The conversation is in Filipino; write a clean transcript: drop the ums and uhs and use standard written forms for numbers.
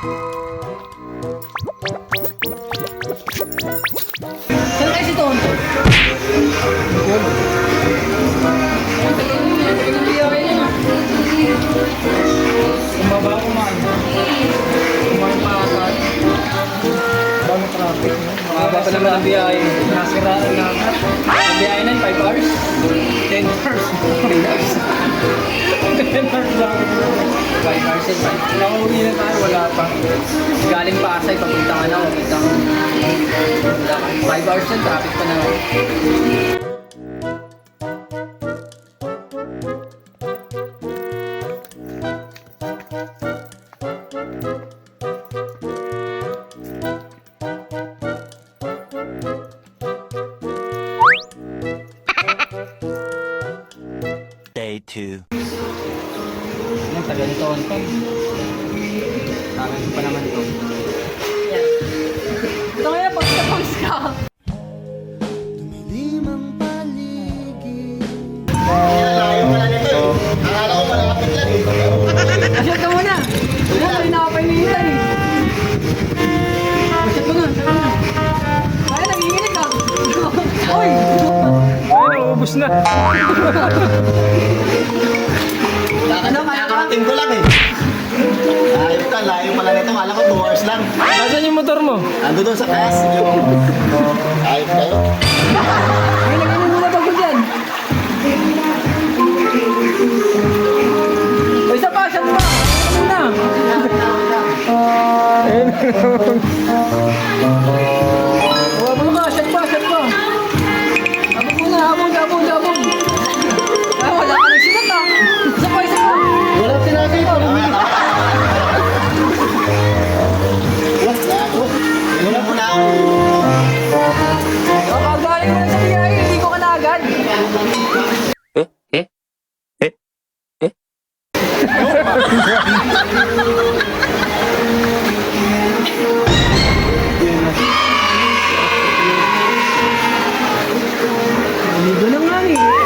Saan kayo si Tonto? Kumaba kumain. Kumain pa ata. Dami traffic. Mahaba pa naman ang biyahe. Nasiraan na. Ang biyahe na 5 hours. 10 hours. 10 hours. 10 hours lang. 5 hours and 5. Nakauwi na tayo, wala pa. Galing Pasay, papunta ka na. Papunta ka. 5 hours na, traffic pa naman. Day 2. Ang tagal nito, Anton. Tagal pa naman ito. Ito kaya pagka-post ka. Layo pala nito eh. Akala ko malapit lang eh. Asyat ka muna. Wala, hindi nakapahinitan eh. Asyat mo na, asyat mo na. Kaya nanginginig ka. Oy! Ay, naubos na. Nakakarating ko lang eh. Layo pala nito. Akala ko 2 hours lang. Nasaan yung motor mo? Ando doon sa taas. Ayos kayo. Ay, lagay mo muna bago dyan. O, isa pa, asyat mo. Asyat mo na. Habol ka, asyat pa, asyat pa. Habol muna, habol. Ah, wala ka nang sigat ah. Isa pa, isa pa. Wala sinabi ito. Wala mo na ako. Kapagaling mo na sa biyahe, hindi ko ka na agad. Ligo na nga eh.